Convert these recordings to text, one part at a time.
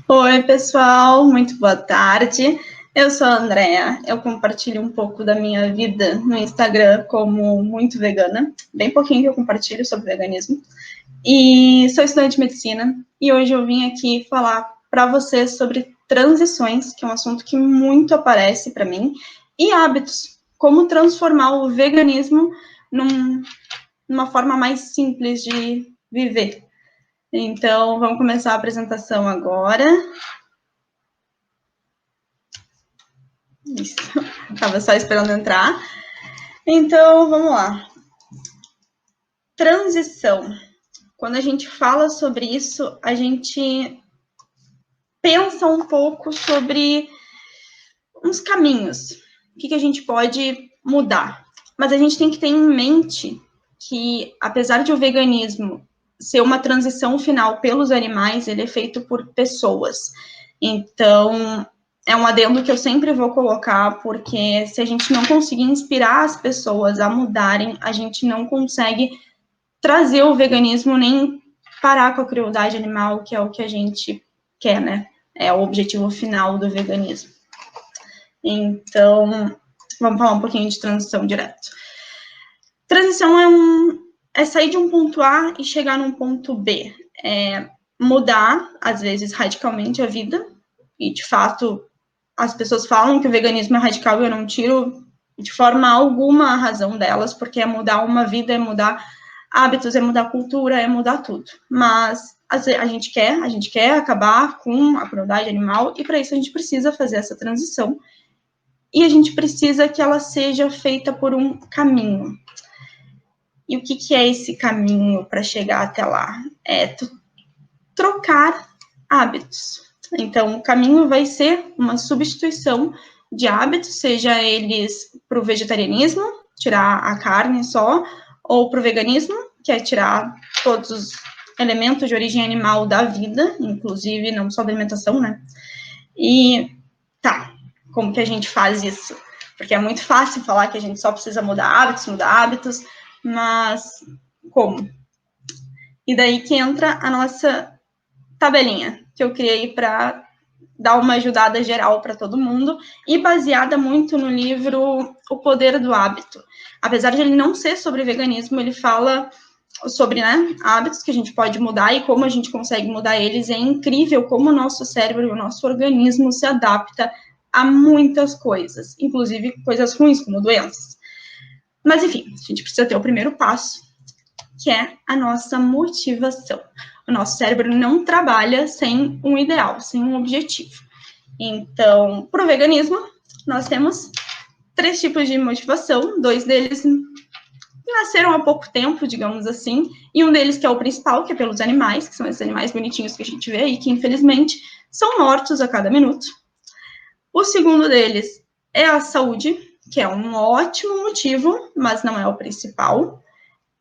Oi, pessoal, muito boa tarde. Eu sou a Andrea, eu compartilho um pouco da minha vida no Instagram como muito vegana, bem pouquinho que eu compartilho sobre veganismo, e sou estudante de medicina, e hoje eu vim aqui falar para vocês sobre transições, que é um assunto que muito aparece para mim, e hábitos, como transformar o veganismo numa forma mais simples de viver. Então, vamos começar a apresentação agora. Isso, estava só esperando entrar. Então, vamos lá. Transição. Quando a gente fala sobre isso, a gente pensa um pouco sobre uns caminhos. O que a gente pode mudar. Mas a gente tem que ter em mente que, apesar de o veganismo ser uma transição final pelos animais, ele é feito por pessoas. Então, é um adendo que eu sempre vou colocar, porque se a gente não conseguir inspirar as pessoas a mudarem, a gente não consegue trazer o veganismo nem parar com a crueldade animal, que é o que a gente quer, né? É o objetivo final do veganismo. Então, vamos falar um pouquinho de transição direto. Transição é sair de um ponto A e chegar num ponto B. É mudar, às vezes, radicalmente a vida. E, de fato, as pessoas falam que o veganismo é radical e eu não tiro de forma alguma a razão delas, porque é mudar uma vida, é mudar hábitos, é mudar cultura, é mudar tudo. Mas a gente quer acabar com a crueldade animal e para isso a gente precisa fazer essa transição. E a gente precisa que ela seja feita por um caminho. E o que é esse caminho para chegar até lá? É trocar hábitos. Então, o caminho vai ser uma substituição de hábitos, seja eles para o vegetarianismo, tirar a carne só, ou para o veganismo, que é tirar todos os elementos de origem animal da vida, inclusive não só da alimentação, né? E tá, como que a gente faz isso? Porque é muito fácil falar que a gente só precisa mudar hábitos, mas como? E daí que entra a nossa tabelinha, que eu criei para dar uma ajudada geral para todo mundo e baseada muito no livro O Poder do Hábito. Apesar de ele não ser sobre veganismo, ele fala sobre, né, hábitos que a gente pode mudar e como a gente consegue mudar eles. É incrível como o nosso cérebro e o nosso organismo se adapta a muitas coisas, inclusive coisas ruins, como doenças. Mas, enfim, a gente precisa ter o primeiro passo, que é a nossa motivação. O nosso cérebro não trabalha sem um ideal, sem um objetivo. Então, para o veganismo, nós temos 3 tipos de motivação, 2 deles nasceram há pouco tempo, digamos assim, e um deles que é o principal, que é pelos animais, que são esses animais bonitinhos que a gente vê aí, que infelizmente são mortos a cada minuto. O segundo deles é a saúde, que é um ótimo motivo, mas não é o principal.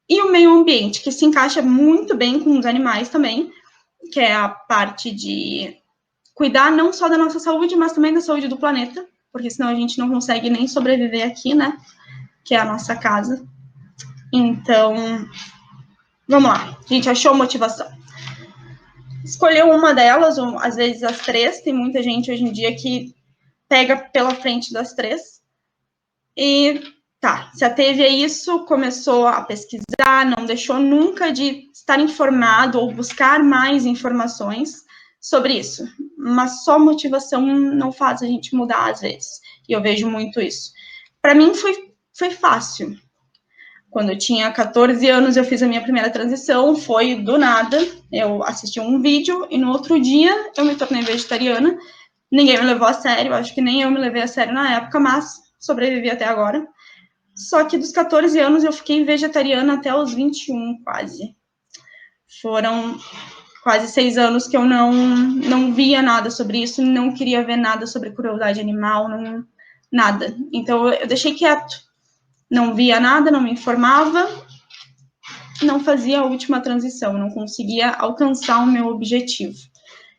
E o meio ambiente, que se encaixa muito bem com os animais também, que é a parte de cuidar não só da nossa saúde, mas também da saúde do planeta, porque senão a gente não consegue nem sobreviver aqui, né? Que é a nossa casa. Então, vamos lá. A gente achou motivação. Escolheu uma delas, ou às vezes as 3. Tem muita gente hoje em dia que pega pela frente das 3. E tá, se ateve a isso, começou a pesquisar, não deixou nunca de estar informado ou buscar mais informações sobre isso. Mas só motivação não faz a gente mudar às vezes. E eu vejo muito isso. Para mim foi fácil. Quando eu tinha 14 anos, eu fiz a minha primeira transição, foi do nada. Eu assisti um vídeo e no outro dia eu me tornei vegetariana. Ninguém me levou a sério, acho que nem eu me levei a sério na época, mas sobrevivi até agora. Só que dos 14 anos eu fiquei vegetariana até os 21, quase. Foram quase 6 anos que eu não via nada sobre isso, não queria ver nada sobre crueldade animal, nada. Então eu deixei quieto. Não via nada, não me informava, não fazia a última transição, não conseguia alcançar o meu objetivo.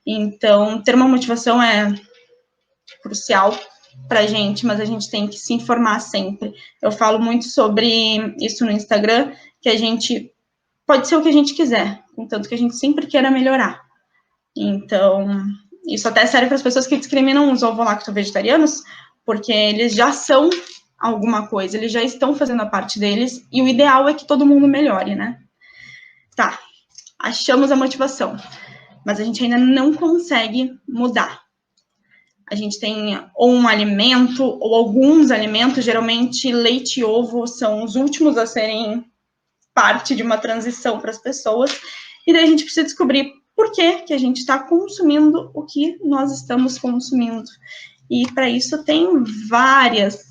Então, ter uma motivação é crucial para a gente, mas a gente tem que se informar sempre. Eu falo muito sobre isso no Instagram, que a gente pode ser o que a gente quiser, contanto que a gente sempre queira melhorar. Então, isso até serve para as pessoas que discriminam os ovo-lacto-vegetarianos, porque eles já são alguma coisa, eles já estão fazendo a parte deles, e o ideal é que todo mundo melhore, né? Tá, achamos a motivação, mas a gente ainda não consegue mudar. A gente tem ou um alimento, ou alguns alimentos, geralmente leite e ovo são os últimos a serem parte de uma transição para as pessoas, e daí a gente precisa descobrir por que a gente está consumindo o que nós estamos consumindo. E para isso tem várias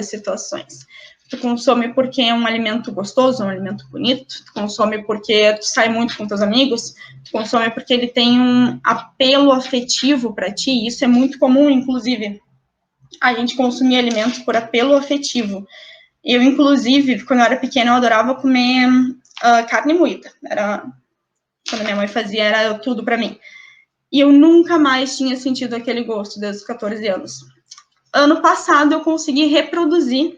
situações. Tu consome porque é um alimento gostoso, um alimento bonito, tu consome porque tu sai muito com teus amigos, tu consome porque ele tem um apelo afetivo para ti, e isso é muito comum, inclusive, a gente consumir alimentos por apelo afetivo. Eu, inclusive, quando eu era pequena, eu adorava comer carne moída. Era, quando minha mãe fazia, era tudo para mim. E eu nunca mais tinha sentido aquele gosto desde os 14 anos. Ano passado, eu consegui reproduzir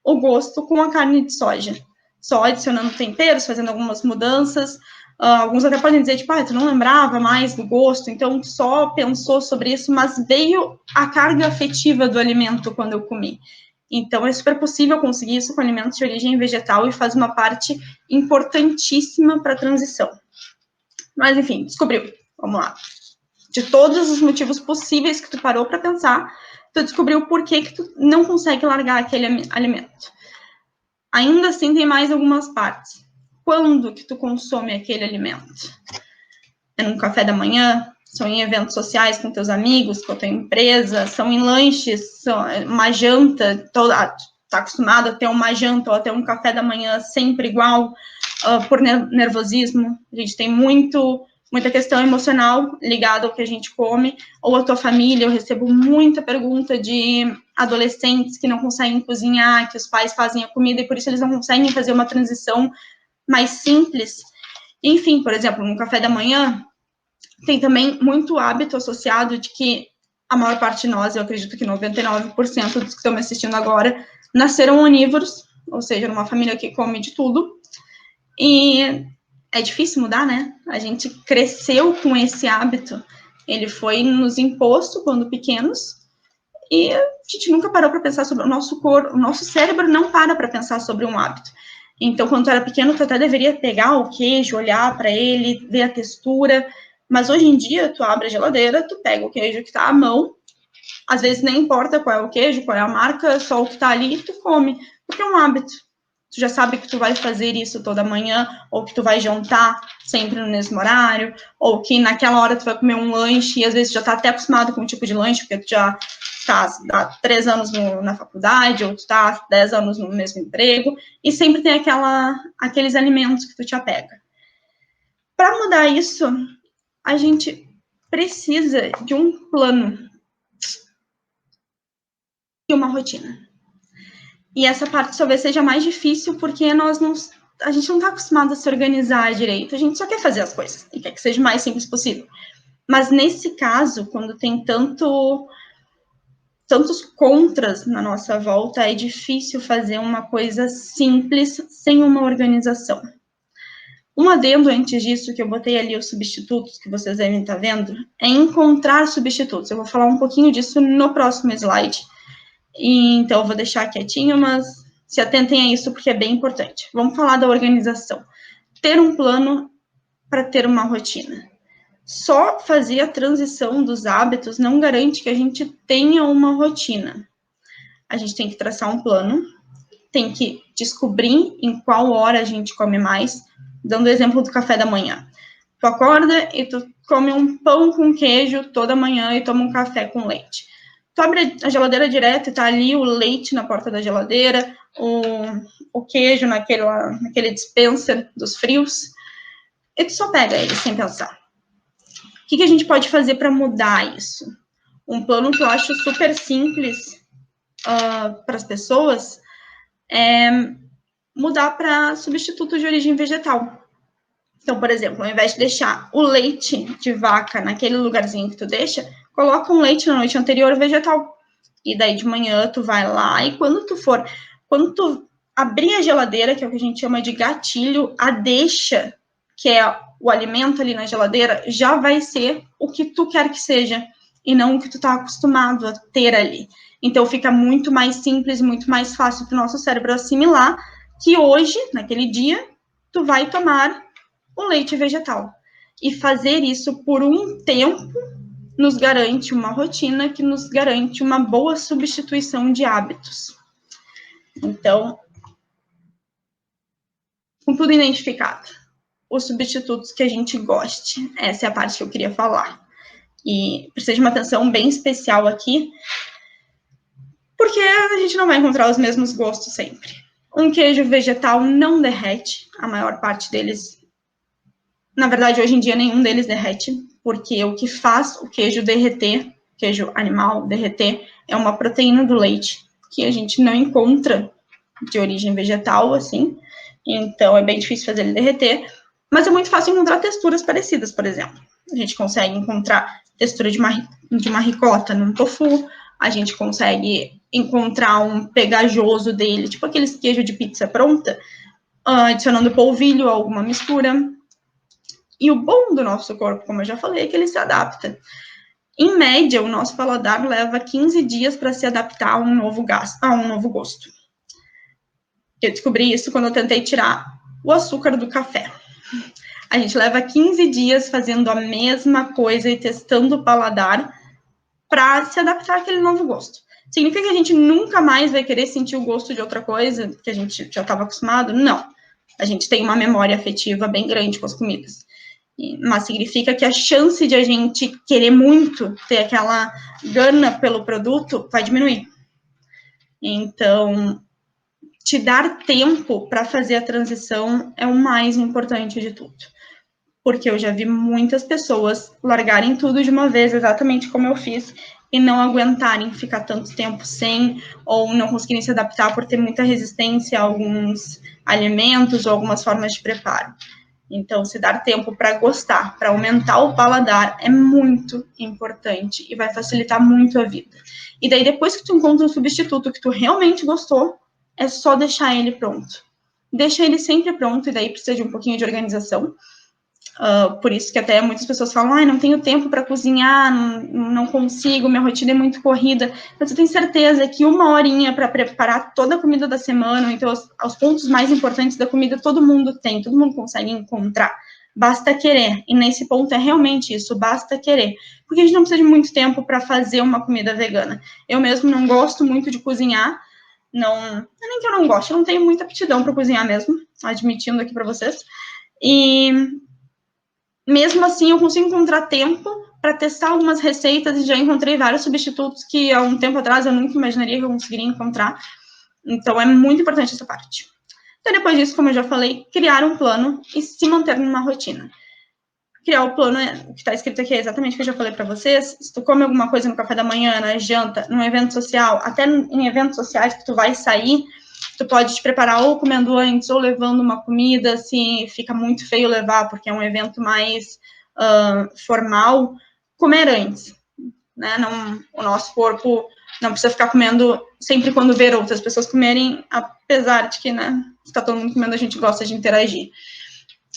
o gosto com a carne de soja. Só adicionando temperos, fazendo algumas mudanças. Alguns até podem dizer, tipo, tu não lembrava mais do gosto, então só pensou sobre isso, mas veio a carga afetiva do alimento quando eu comi. Então, é super possível conseguir isso com alimentos de origem vegetal e faz uma parte importantíssima para a transição. Mas, enfim, descobriu. Vamos lá. De todos os motivos possíveis que tu parou para pensar, tu descobriu por que tu não consegue largar aquele alimento. Ainda assim, tem mais algumas partes. Quando que tu consome aquele alimento? É num café da manhã? São em eventos sociais com teus amigos, com a tua empresa? São em lanches? São uma janta? Tá acostumado a ter uma janta ou a ter um café da manhã sempre igual? Por nervosismo? A gente tem muita questão emocional ligada ao que a gente come, ou a tua família. Eu recebo muita pergunta de adolescentes que não conseguem cozinhar, que os pais fazem a comida e por isso eles não conseguem fazer uma transição mais simples. Enfim, por exemplo, no café da manhã, tem também muito hábito associado de que a maior parte de nós, eu acredito que 99% dos que estão me assistindo agora, nasceram onívoros, ou seja, numa família que come de tudo, e é difícil mudar, né? A gente cresceu com esse hábito. Ele foi nos imposto quando pequenos e a gente nunca parou para pensar sobre o nosso corpo. O nosso cérebro não para pensar sobre um hábito. Então, quando tu era pequeno, tu até deveria pegar o queijo, olhar para ele, ver a textura. Mas hoje em dia, tu abre a geladeira, tu pega o queijo que está à mão. Às vezes nem importa qual é o queijo, qual é a marca, só o que está ali e tu come. Porque é um hábito. Tu já sabe que tu vai fazer isso toda manhã, ou que tu vai jantar sempre no mesmo horário, ou que naquela hora tu vai comer um lanche e às vezes já tá até acostumado com o tipo de lanche, porque tu já tá há 3 anos na faculdade, ou tu tá há 10 anos no mesmo emprego, e sempre tem aqueles alimentos que tu te apega. Para mudar isso, a gente precisa de um plano e uma rotina. E essa parte talvez seja mais difícil porque a gente não está acostumado a se organizar direito. A gente só quer fazer as coisas e quer que seja o mais simples possível. Mas nesse caso, quando tem tantos contras na nossa volta, é difícil fazer uma coisa simples sem uma organização. Um adendo antes disso, que eu botei ali os substitutos, que vocês devem estar vendo, é encontrar substitutos. Eu vou falar um pouquinho disso no próximo slide. Então, eu vou deixar quietinho, mas se atentem a isso, porque é bem importante. Vamos falar da organização. Ter um plano para ter uma rotina. Só fazer a transição dos hábitos não garante que a gente tenha uma rotina. A gente tem que traçar um plano, tem que descobrir em qual hora a gente come mais. Dando o exemplo do café da manhã. Tu acorda e tu come um pão com queijo toda manhã e toma um café com leite. Tu abre a geladeira direto e tá ali o leite na porta da geladeira, o queijo naquele dispenser dos frios, e tu só pega ele sem pensar. O que a gente pode fazer para mudar isso? Um plano que eu acho super simples para as pessoas é mudar para substituto de origem vegetal. Então, por exemplo, ao invés de deixar o leite de vaca naquele lugarzinho que tu deixa, coloca um leite na noite anterior vegetal. E daí de manhã tu vai lá e quando tu abrir a geladeira, que é o que a gente chama de gatilho, a deixa, que é o alimento ali na geladeira, já vai ser o que tu quer que seja, e não o que tu tá acostumado a ter ali. Então, fica muito mais simples, muito mais fácil para o nosso cérebro assimilar que hoje, naquele dia, tu vai tomar o leite vegetal. E fazer isso por um tempo nos garante uma rotina que nos garante uma boa substituição de hábitos. Então, com tudo identificado, os substitutos que a gente goste, essa é a parte que eu queria falar. E precisa de uma atenção bem especial aqui, porque a gente não vai encontrar os mesmos gostos sempre. Um queijo vegetal não derrete, a maior parte deles, na verdade, hoje em dia nenhum deles derrete, porque o que faz o queijo derreter, queijo animal derreter, é uma proteína do leite, que a gente não encontra de origem vegetal, assim, então é bem difícil fazer ele derreter, mas é muito fácil encontrar texturas parecidas, por exemplo. A gente consegue encontrar textura de uma ricota num tofu, a gente consegue encontrar um pegajoso dele, tipo aqueles queijo de pizza pronta, adicionando polvilho a alguma mistura. E o bom do nosso corpo, como eu já falei, é que ele se adapta. Em média, o nosso paladar leva 15 dias para se adaptar a um novo gosto. Eu descobri isso quando eu tentei tirar o açúcar do café. A gente leva 15 dias fazendo a mesma coisa e testando o paladar para se adaptar àquele novo gosto. Significa que a gente nunca mais vai querer sentir o gosto de outra coisa que a gente já estava acostumado? Não. A gente tem uma memória afetiva bem grande com as comidas. Mas significa que a chance de a gente querer muito ter aquela gana pelo produto vai diminuir. Então, te dar tempo para fazer a transição é o mais importante de tudo. Porque eu já vi muitas pessoas largarem tudo de uma vez, exatamente como eu fiz, e não aguentarem ficar tanto tempo sem, ou não conseguirem se adaptar por ter muita resistência a alguns alimentos ou algumas formas de preparo. Então, se dar tempo para gostar, para aumentar o paladar, é muito importante e vai facilitar muito a vida. E daí, depois que tu encontra um substituto que tu realmente gostou, é só deixar ele pronto. Deixa ele sempre pronto, e daí precisa de um pouquinho de organização. Por isso que até muitas pessoas falam, não tenho tempo para cozinhar, não consigo, minha rotina é muito corrida. Mas eu tenho certeza que uma horinha para preparar toda a comida da semana, então os pontos mais importantes da comida, todo mundo tem, todo mundo consegue encontrar. Basta querer, e nesse ponto é realmente isso, basta querer. Porque a gente não precisa de muito tempo para fazer uma comida vegana. Eu mesmo não gosto muito de cozinhar, não é nem que eu não gosto, eu não tenho muita aptidão para cozinhar mesmo, admitindo aqui para vocês. E mesmo assim, eu consigo encontrar tempo para testar algumas receitas e já encontrei vários substitutos que há um tempo atrás eu nunca imaginaria que eu conseguiria encontrar. Então, é muito importante essa parte. Então, depois disso, como eu já falei, criar um plano e se manter numa rotina. Criar o plano, o que está escrito aqui é exatamente o que eu já falei para vocês. Se tu come alguma coisa no café da manhã, na janta, num evento social, até em eventos sociais que tu vai sair, tu pode te preparar ou comendo antes ou levando uma comida, se fica muito feio levar, porque é um evento mais formal, comer antes, né? Não, o nosso corpo não precisa ficar comendo sempre quando ver outras pessoas comerem, apesar de que, né, se tá todo mundo comendo, a gente gosta de interagir.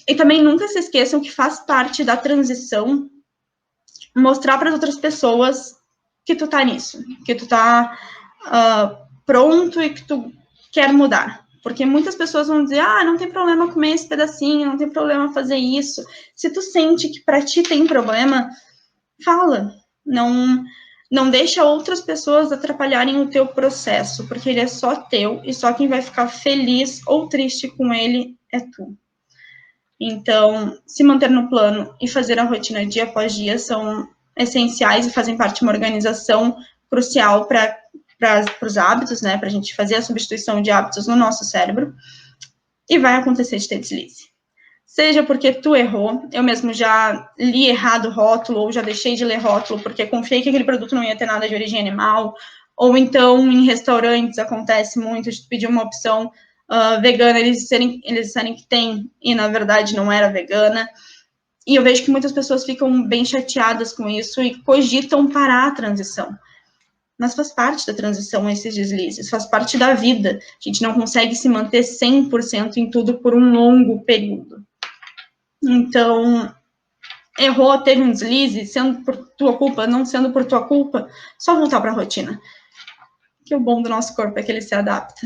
E também nunca se esqueçam que faz parte da transição mostrar para as outras pessoas que tu tá nisso, que tu tá pronto e que tu quer mudar. Porque muitas pessoas vão dizer, não tem problema comer esse pedacinho, não tem problema fazer isso. Se tu sente que para ti tem problema, fala. Não deixa outras pessoas atrapalharem o teu processo, porque ele é só teu e só quem vai ficar feliz ou triste com ele é tu. Então, se manter no plano e fazer a rotina dia após dia são essenciais e fazem parte de uma organização crucial para os hábitos, né? Para a gente fazer a substituição de hábitos no nosso cérebro. E vai acontecer de ter deslize. Seja porque tu errou, eu mesmo já li errado o rótulo, ou já deixei de ler rótulo porque confiei que aquele produto não ia ter nada de origem animal, ou então em restaurantes acontece muito de tu pedir uma opção vegana, eles disserem que tem, e na verdade não era vegana. E eu vejo que muitas pessoas ficam bem chateadas com isso e cogitam parar a transição. mas faz parte da transição esses deslizes, faz parte da vida. A gente não consegue se manter 100% em tudo por um longo período. Então, errou, teve um deslize, sendo por tua culpa, não sendo por tua culpa, só voltar para a rotina. Que o bom do nosso corpo é que ele se adapta.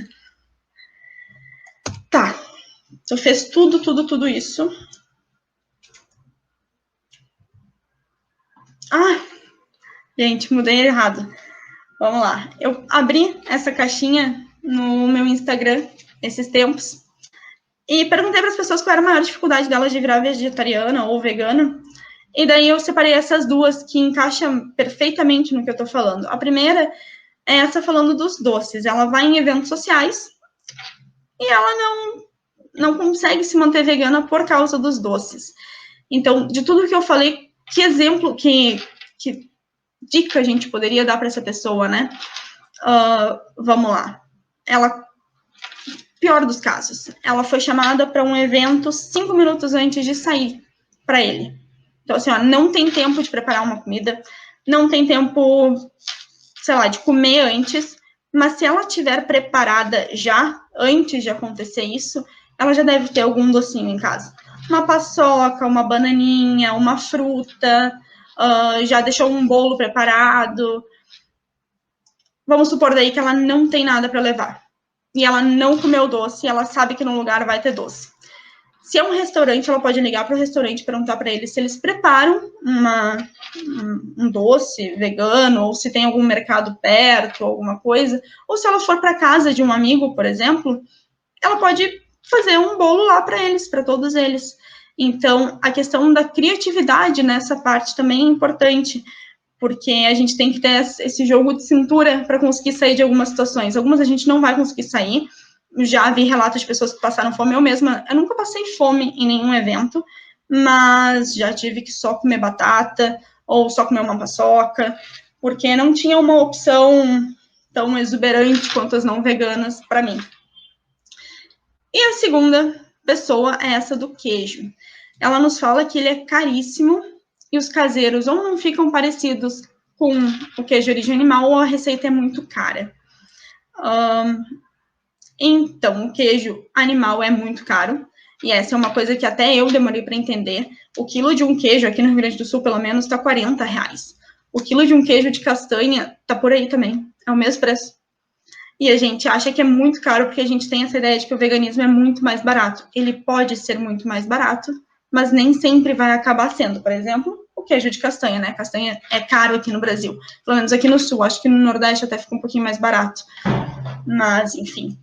Tá, tu fez tudo isso. Ah, gente, mudei errado. Vamos lá. Eu abri essa caixinha no meu Instagram esses tempos e perguntei para as pessoas qual era a maior dificuldade delas de virar vegetariana ou vegana. E daí eu separei essas duas que encaixam perfeitamente no que eu tô falando. A primeira é essa falando dos doces. Ela vai em eventos sociais e ela não consegue se manter vegana por causa dos doces. Então, de tudo que eu falei, que exemplo, que dica a gente poderia dar para essa pessoa, né? Vamos lá. Ela, pior dos casos, ela foi chamada para um evento 5 minutos antes de sair para ele. Então, assim, ó, não tem tempo de preparar uma comida, não tem tempo, sei lá, de comer antes, mas se ela tiver preparada já, antes de acontecer isso, ela já deve ter algum docinho em casa. Uma paçoca, uma bananinha, uma fruta, já deixou um bolo preparado. Vamos supor daí que ela não tem nada para levar. E ela não comeu doce, ela sabe que no lugar vai ter doce. Se é um restaurante, ela pode ligar para o restaurante e perguntar para eles se eles preparam um doce vegano, ou se tem algum mercado perto, alguma coisa. Ou se ela for para casa de um amigo, por exemplo, ela pode fazer um bolo lá para eles, para todos eles. Então, a questão da criatividade nessa parte também é importante, porque a gente tem que ter esse jogo de cintura para conseguir sair de algumas situações. Algumas a gente não vai conseguir sair. Já vi relatos de pessoas que passaram fome. Eu mesma, eu nunca passei fome em nenhum evento, mas já tive que só comer batata ou só comer uma paçoca, porque não tinha uma opção tão exuberante quanto as não veganas para mim. E a segunda pessoa é essa do queijo. Ela nos fala que ele é caríssimo e os caseiros ou não ficam parecidos com o queijo de origem animal ou a receita é muito cara. Então, o queijo animal é muito caro, e essa é uma coisa que até eu demorei para entender. O quilo de um queijo, aqui no Rio Grande do Sul, pelo menos, está R$40. O quilo de um queijo de castanha está por aí também, é o mesmo preço. E a gente acha que é muito caro porque a gente tem essa ideia de que o veganismo é muito mais barato. Ele pode ser muito mais barato, mas nem sempre vai acabar sendo. Por exemplo, o queijo de castanha, né? Castanha é caro aqui no Brasil, pelo menos aqui no Sul. Acho que no Nordeste até fica um pouquinho mais barato. Mas, enfim.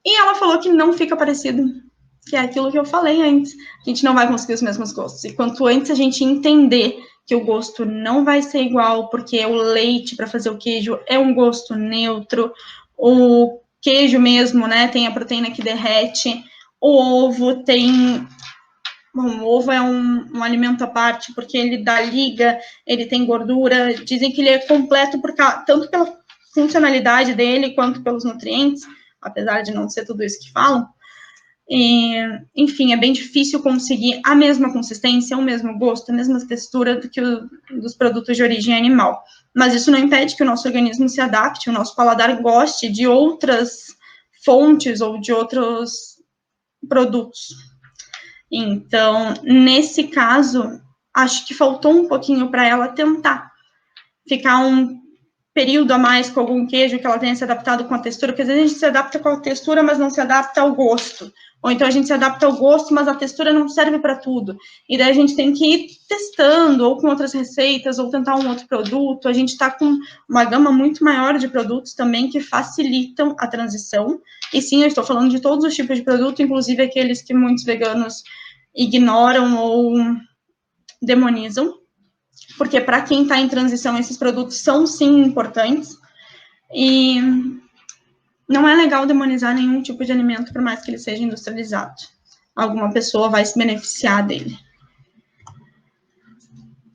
E ela falou que não fica parecido, que é aquilo que eu falei antes. A gente não vai conseguir os mesmos gostos. E quanto antes a gente entender que o gosto não vai ser igual, porque o leite para fazer o queijo é um gosto neutro, o queijo mesmo, né, tem a proteína que derrete, o ovo tem... Bom, o ovo é um alimento à parte, porque ele dá liga, ele tem gordura, dizem que ele é completo tanto pela funcionalidade dele, quanto pelos nutrientes, apesar de não ser tudo isso que falam. E, enfim, é bem difícil conseguir a mesma consistência, o mesmo gosto, a mesma textura do que dos produtos de origem animal. Mas isso não impede que o nosso organismo se adapte, o nosso paladar goste de outras fontes ou de outros produtos. Então, nesse caso, acho que faltou um pouquinho para ela tentar ficar um período a mais com algum queijo que ela tenha se adaptado com a textura, porque às vezes a gente se adapta com a textura, mas não se adapta ao gosto. Ou então a gente se adapta ao gosto, mas a textura não serve para tudo. E daí a gente tem que ir testando, ou com outras receitas, ou tentar um outro produto. A gente está com uma gama muito maior de produtos também que facilitam a transição. E sim, eu estou falando de todos os tipos de produto, inclusive aqueles que muitos veganos ignoram ou demonizam. Porque para quem está em transição, esses produtos são sim importantes. E não é legal demonizar nenhum tipo de alimento, por mais que ele seja industrializado. Alguma pessoa vai se beneficiar dele.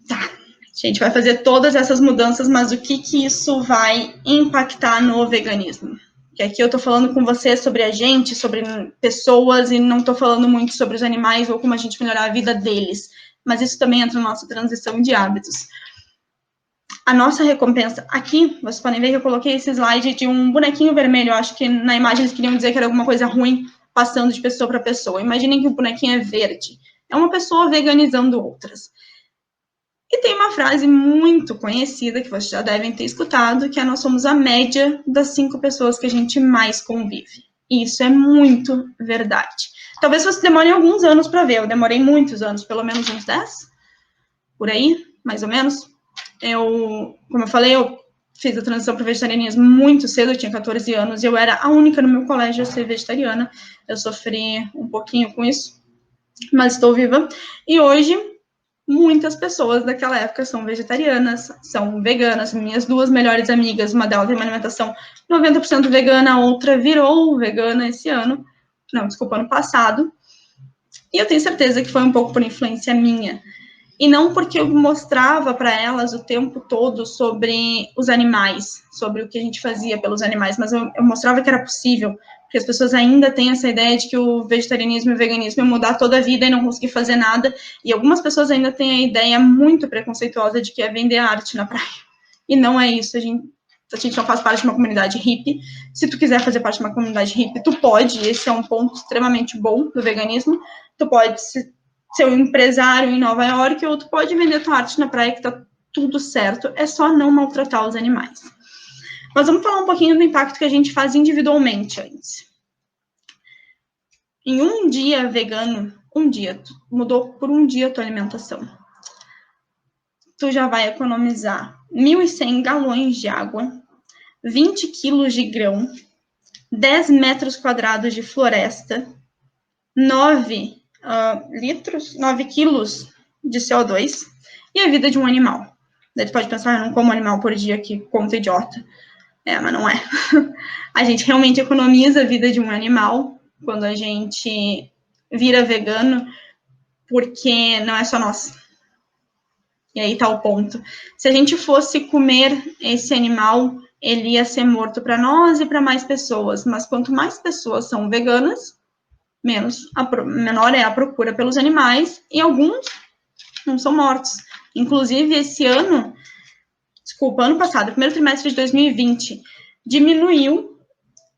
Tá, a gente vai fazer todas essas mudanças, mas o que isso vai impactar no veganismo? Que aqui eu tô falando com você sobre a gente, sobre pessoas, e não tô falando muito sobre os animais ou como a gente melhorar a vida deles. Mas isso também entra na nossa transição de hábitos. A nossa recompensa, aqui, vocês podem ver que eu coloquei esse slide de um bonequinho vermelho, eu acho que na imagem eles queriam dizer que era alguma coisa ruim passando de pessoa para pessoa. Imaginem que o bonequinho é verde. É uma pessoa veganizando outras. E tem uma frase muito conhecida, que vocês já devem ter escutado, que é: nós somos a média das 5 pessoas que a gente mais convive. E isso é muito verdade. Talvez você demore alguns anos para ver, eu demorei muitos anos, pelo menos uns 10, por aí, mais ou menos. Como eu falei, eu fiz a transição para o vegetarianismo muito cedo, eu tinha 14 anos, e eu era a única no meu colégio a ser vegetariana. Eu sofri um pouquinho com isso, mas estou viva. E hoje, muitas pessoas daquela época são vegetarianas, são veganas. Minhas 2 melhores amigas, uma delas tem uma alimentação 90% vegana, a outra virou vegana esse ano. Não, desculpa, ano passado. E eu tenho certeza que foi um pouco por influência minha. E não porque eu mostrava para elas o tempo todo sobre os animais, sobre o que a gente fazia pelos animais, mas eu mostrava que era possível, porque as pessoas ainda têm essa ideia de que o vegetarianismo e o veganismo é mudar toda a vida e não conseguir fazer nada, e algumas pessoas ainda têm a ideia muito preconceituosa de que é vender arte na praia. E não é isso, a gente não faz parte de uma comunidade hippie. Se tu quiser fazer parte de uma comunidade hippie, tu pode, esse é um ponto extremamente bom do veganismo, tu pode ser um empresário em Nova York, ou tu pode vender tua arte na praia, que tá tudo certo, é só não maltratar os animais. Mas vamos falar um pouquinho do impacto que a gente faz individualmente antes. Em um dia vegano, tu mudou por um dia a tua alimentação, tu já vai economizar 1.100 galões de água, 20 quilos de grão, 10 metros quadrados de floresta, 9 quilos de CO2 e a vida de um animal. Daí tu pode pensar, eu não como animal por dia, que conta idiota. Mas não é. A gente realmente economiza a vida de um animal quando a gente vira vegano, porque não é só nós. E aí tá o ponto. Se a gente fosse comer esse animal, ele ia ser morto para nós e para mais pessoas. Mas quanto mais pessoas são veganas, menor é a procura pelos animais, e alguns não são mortos. Inclusive, ano passado, primeiro trimestre de 2020, diminuiu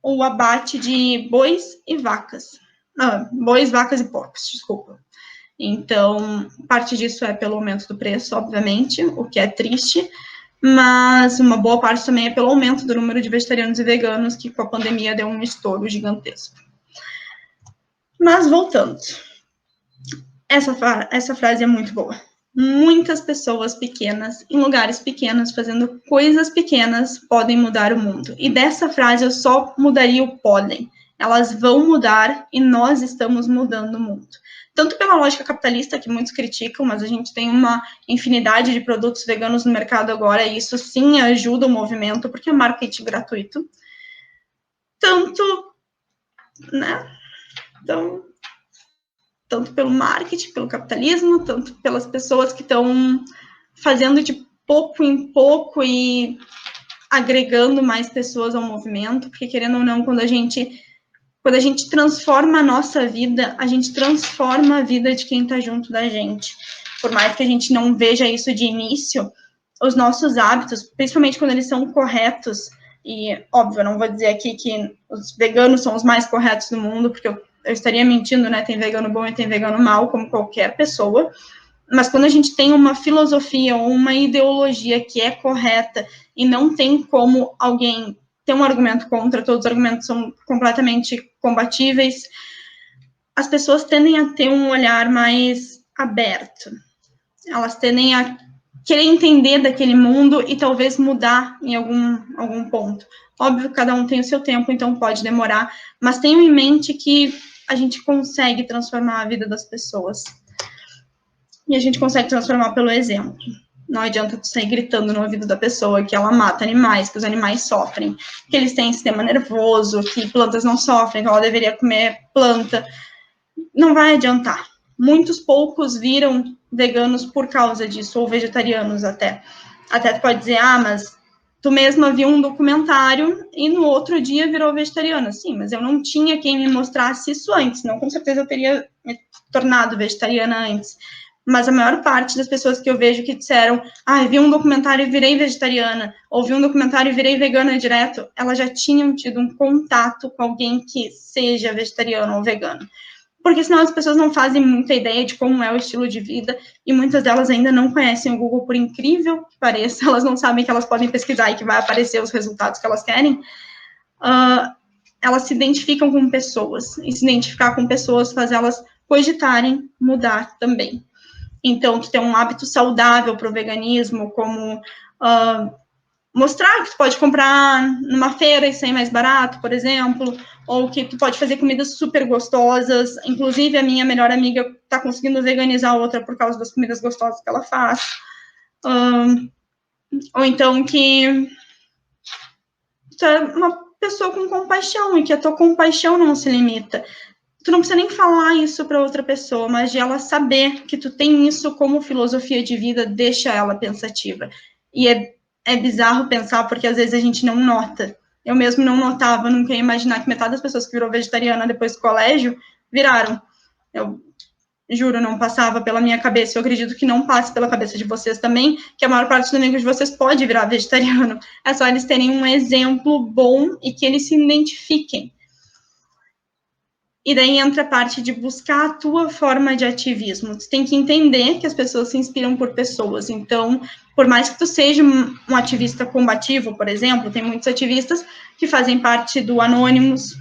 o abate de bois e vacas. Bois, vacas e porcos, desculpa. Então, parte disso é pelo aumento do preço, obviamente, o que é triste, mas uma boa parte também é pelo aumento do número de vegetarianos e veganos, que com a pandemia deu um estouro gigantesco. Mas voltando, essa frase é muito boa. Muitas pessoas pequenas, em lugares pequenos, fazendo coisas pequenas, podem mudar o mundo. E dessa frase eu só mudaria o podem. Elas vão mudar e nós estamos mudando o mundo. Tanto pela lógica capitalista, que muitos criticam, mas a gente tem uma infinidade de produtos veganos no mercado agora, e isso sim ajuda o movimento, porque é marketing gratuito. Tanto, né? Então, tanto pelo marketing, pelo capitalismo, tanto pelas pessoas que estão fazendo de pouco em pouco e agregando mais pessoas ao movimento, porque querendo ou não, quando a gente transforma a nossa vida, a gente transforma a vida de quem está junto da gente. Por mais que a gente não veja isso de início, os nossos hábitos, principalmente quando eles são corretos, e óbvio, eu não vou dizer aqui que os veganos são os mais corretos do mundo, porque eu estaria mentindo, né? Tem vegano bom e tem vegano mal, como qualquer pessoa. Mas quando a gente tem uma filosofia ou uma ideologia que é correta e não tem como alguém ter um argumento contra, todos os argumentos são completamente combatíveis, as pessoas tendem a ter um olhar mais aberto. Elas tendem a querer entender daquele mundo e talvez mudar em algum ponto. Óbvio, cada um tem o seu tempo, então pode demorar, mas tenham em mente que a gente consegue transformar a vida das pessoas. E a gente consegue transformar pelo exemplo. Não adianta tu sair gritando no ouvido da pessoa que ela mata animais, que os animais sofrem, que eles têm sistema nervoso, que plantas não sofrem, que ela deveria comer planta. Não vai adiantar. Muitos poucos viram veganos por causa disso, ou vegetarianos até. Até tu pode dizer, mas tu mesma viu um documentário e no outro dia virou vegetariana. Sim, mas eu não tinha quem me mostrasse isso antes, não com certeza eu teria me tornado vegetariana antes. mas a maior parte das pessoas que eu vejo que disseram, vi um documentário e virei vegetariana, ou vi um documentário e virei vegana direto, elas já tinham tido um contato com alguém que seja vegetariano ou vegano. Porque senão as pessoas não fazem muita ideia de como é o estilo de vida, e muitas delas ainda não conhecem o Google, por incrível que pareça, elas não sabem que elas podem pesquisar e que vai aparecer os resultados que elas querem. Elas se identificam com pessoas, e se identificar com pessoas faz elas cogitarem mudar também. Então, tu tem um hábito saudável para o veganismo, como mostrar que tu pode comprar numa feira e sair mais barato, por exemplo, ou que tu pode fazer comidas super gostosas. Inclusive, a minha melhor amiga está conseguindo veganizar a outra por causa das comidas gostosas que ela faz. Ou então que tu é uma pessoa com compaixão e que a tua compaixão não se limita. Tu não precisa nem falar isso para outra pessoa, mas de ela saber que tu tem isso como filosofia de vida, deixa ela pensativa. E é bizarro pensar, porque às vezes a gente não nota. Eu mesmo não notava, nunca ia imaginar que metade das pessoas que virou vegetariana depois do colégio viraram. Eu juro, não passava pela minha cabeça. Eu acredito que não passe pela cabeça de vocês também, que a maior parte dos amigos de vocês pode virar vegetariano. É só eles terem um exemplo bom e que eles se identifiquem. E daí entra a parte de buscar a tua forma de ativismo. Tu tem que entender que as pessoas se inspiram por pessoas. Então, por mais que tu seja um ativista combativo, por exemplo, tem muitos ativistas que fazem parte do Anonymous,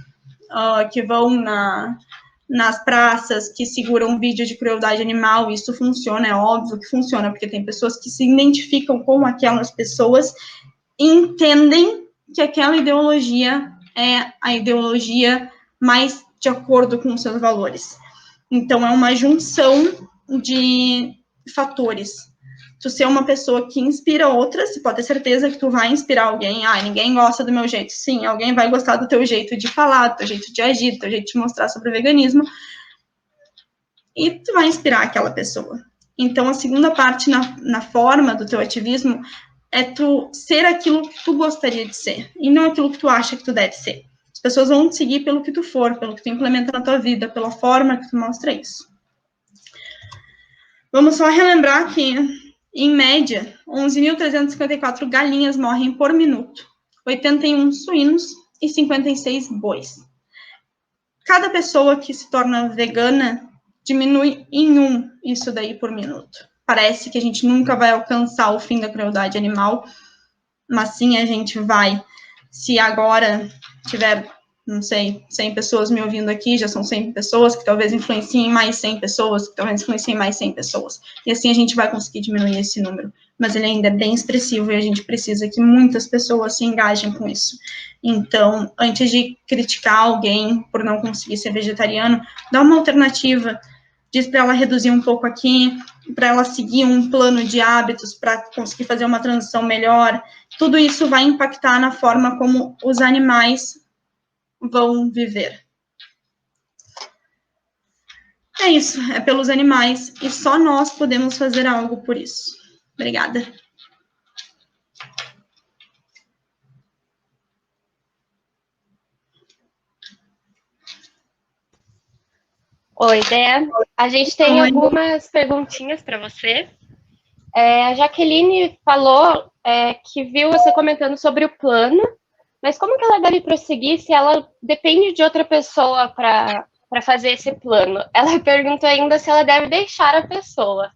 que vão nas praças, que seguram vídeo de crueldade animal. Isso funciona, é óbvio que funciona, porque tem pessoas que se identificam com aquelas pessoas e entendem que aquela ideologia é a ideologia mais de acordo com os seus valores. Então, é uma junção de fatores. Tu ser uma pessoa que inspira outras, você pode ter certeza que tu vai inspirar alguém. Ninguém gosta do meu jeito. Sim, alguém vai gostar do teu jeito de falar, do teu jeito de agir, do teu jeito de mostrar sobre o veganismo. E tu vai inspirar aquela pessoa. Então, a segunda parte na forma do teu ativismo é tu ser aquilo que tu gostaria de ser, e não aquilo que tu acha que tu deve ser. As pessoas vão te seguir pelo que tu for, pelo que tu implementa na tua vida, pela forma que tu mostra isso. Vamos só relembrar que, em média, 11.354 galinhas morrem por minuto, 81 suínos e 56 bois. Cada pessoa que se torna vegana diminui em 1 isso daí por minuto. Parece que a gente nunca vai alcançar o fim da crueldade animal, mas sim a gente vai. Se agora tiver, não sei, 100 pessoas me ouvindo aqui, já são 100 pessoas, que talvez influenciem mais 100 pessoas, que talvez influenciem mais 100 pessoas. E assim a gente vai conseguir diminuir esse número. Mas ele ainda é bem expressivo e a gente precisa que muitas pessoas se engajem com isso. Então, antes de criticar alguém por não conseguir ser vegetariano, dá uma alternativa. Diz para ela reduzir um pouco aqui, para ela seguir um plano de hábitos para conseguir fazer uma transição melhor. Tudo isso vai impactar na forma como os animais vão viver. É isso, é pelos animais e só nós podemos fazer algo por isso. Obrigada. Oi, Dé. A gente tem algumas perguntinhas para você. A Jaqueline falou que viu você comentando sobre o plano, mas como que ela deve prosseguir se ela depende de outra pessoa para fazer esse plano? Ela perguntou ainda se ela deve deixar a pessoa.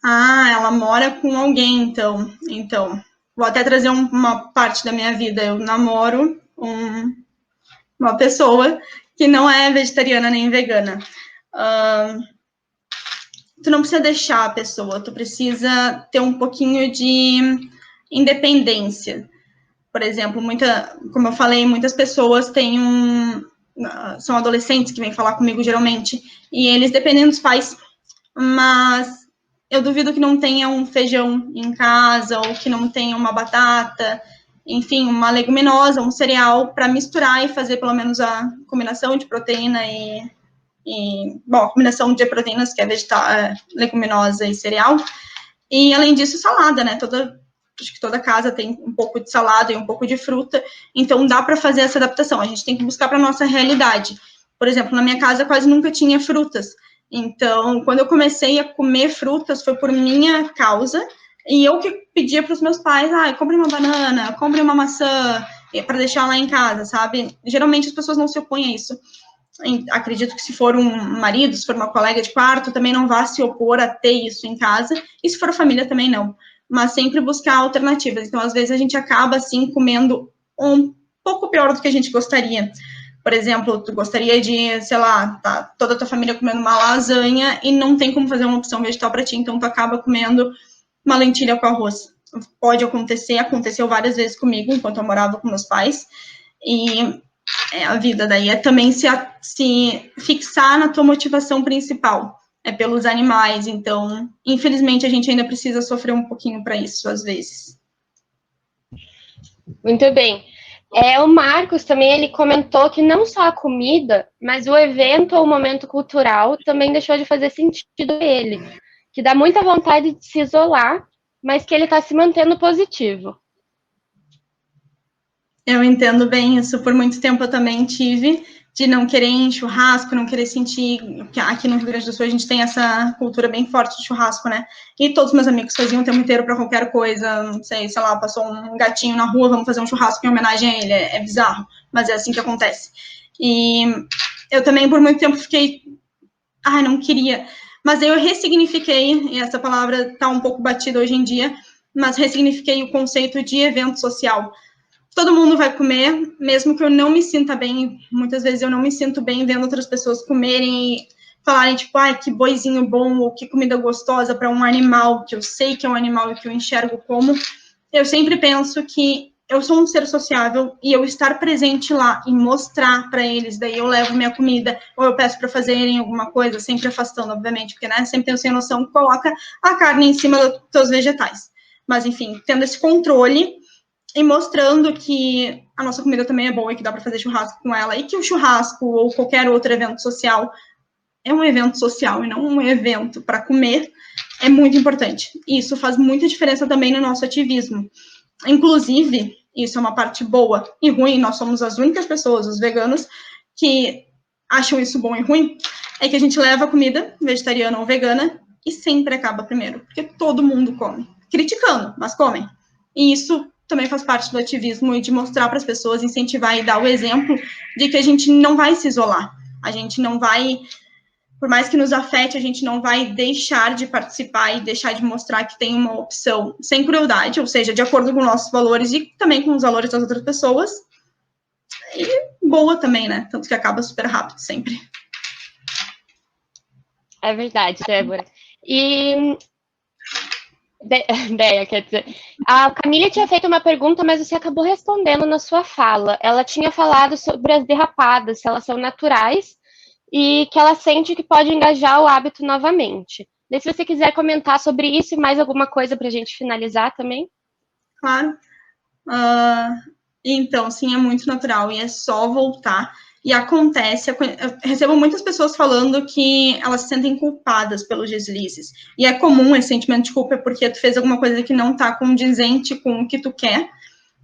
Ela mora com alguém, então. Então, vou até trazer uma parte da minha vida. Eu namoro uma pessoa que não é vegetariana nem vegana. Tu não precisa deixar a pessoa, tu precisa ter um pouquinho de independência. Por exemplo, como eu falei, muitas pessoas são adolescentes que vêm falar comigo geralmente, e eles dependem dos pais, mas eu duvido que não tenha um feijão em casa, ou que não tenha uma batata, enfim, uma leguminosa, um cereal, para misturar e fazer pelo menos a combinação de proteína bom, a combinação de proteínas, que é vegetal, leguminosa e cereal. E, além disso, salada, né? Acho que toda casa tem um pouco de salada e um pouco de fruta, então dá para fazer essa adaptação. A gente tem que buscar para a nossa realidade. Por exemplo, na minha casa quase nunca tinha frutas, Então, quando eu comecei a comer frutas, foi por minha causa, e eu que pedia para os meus pais, compre uma banana, compre uma maçã, para deixar lá em casa, sabe? Geralmente as pessoas não se opõem a isso. Acredito que se for um marido, se for uma colega de quarto, também não vá se opor a ter isso em casa, e se for família também não, mas sempre buscar alternativas. Então, às vezes, a gente acaba, assim, comendo um pouco pior do que a gente gostaria. Por exemplo, tu gostaria de, sei lá, tá toda a tua família comendo uma lasanha e não tem como fazer uma opção vegetal para ti, então tu acaba comendo uma lentilha com arroz. Pode acontecer, aconteceu várias vezes comigo, enquanto eu morava com meus pais, e a vida daí é também se fixar na tua motivação principal, é pelos animais, então, infelizmente, a gente ainda precisa sofrer um pouquinho para isso, às vezes. Muito bem. O Marcos também, ele comentou que não só a comida, mas o evento ou o momento cultural também deixou de fazer sentido a ele, que dá muita vontade de se isolar, mas que ele está se mantendo positivo. Eu entendo bem isso, por muito tempo eu também tive, de não querer ir em churrasco, não querer sentir, que aqui no Rio Grande do Sul a gente tem essa cultura bem forte de churrasco, né? E todos meus amigos faziam o tempo inteiro para qualquer coisa, não sei lá, passou um gatinho na rua, vamos fazer um churrasco em homenagem a ele, é bizarro, mas é assim que acontece. E eu também por muito tempo fiquei, não queria, mas eu ressignifiquei, e essa palavra tá um pouco batida hoje em dia, mas ressignifiquei o conceito de evento social. Todo mundo vai comer, mesmo que eu não me sinta bem, muitas vezes eu não me sinto bem vendo outras pessoas comerem e falarem, tipo, que boizinho bom, ou que comida gostosa para um animal, que eu sei que é um animal e que eu enxergo como. Eu sempre penso que eu sou um ser sociável e eu estar presente lá e mostrar para eles, daí eu levo minha comida, ou eu peço para fazerem alguma coisa, sempre afastando, obviamente, porque, né, sempre tenho sem noção, coloca a carne em cima dos teus vegetais. Mas, enfim, tendo esse controle e mostrando que a nossa comida também é boa e que dá para fazer churrasco com ela, e que o churrasco ou qualquer outro evento social é um evento social e não um evento para comer, é muito importante. E isso faz muita diferença também no nosso ativismo. Inclusive, isso é uma parte boa e ruim, nós somos as únicas pessoas, os veganos, que acham isso bom e ruim, é que a gente leva a comida, vegetariana ou vegana, e sempre acaba primeiro, porque todo mundo come. Criticando, mas comem. E isso também faz parte do ativismo e de mostrar para as pessoas, incentivar e dar o exemplo de que a gente não vai se isolar. A gente não vai, por mais que nos afete, a gente não vai deixar de participar e deixar de mostrar que tem uma opção sem crueldade, ou seja, de acordo com nossos valores e também com os valores das outras pessoas. E boa também, né? Tanto que acaba super rápido sempre. É verdade, Débora. E Deia, quer dizer, a Camila tinha feito uma pergunta, mas você acabou respondendo na sua fala. Ela tinha falado sobre as derrapadas, se elas são naturais e que ela sente que pode engajar o hábito novamente. E se você quiser comentar sobre isso e mais alguma coisa para a gente finalizar também. Claro. Então, sim, é muito natural e é só voltar. E acontece, eu recebo muitas pessoas falando que elas se sentem culpadas pelos deslizes. E é comum esse sentimento de culpa porque tu fez alguma coisa que não está condizente com o que tu quer,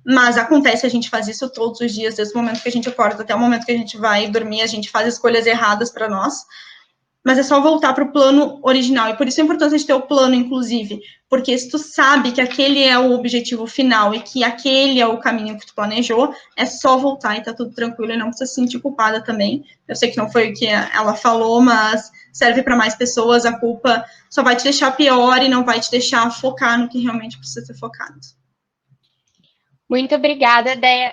mas acontece, a gente faz isso todos os dias, desde o momento que a gente acorda até o momento que a gente vai dormir, a gente faz escolhas erradas para nós. Mas é só voltar para o plano original. E por isso é importante a gente ter o plano, inclusive. Porque se tu sabe que aquele é o objetivo final e que aquele é o caminho que tu planejou, é só voltar e tá tudo tranquilo e não precisa se sentir culpada também. Eu sei que não foi o que ela falou, mas serve para mais pessoas. A culpa só vai te deixar pior e não vai te deixar focar no que realmente precisa ser focado. Muito obrigada, Deia.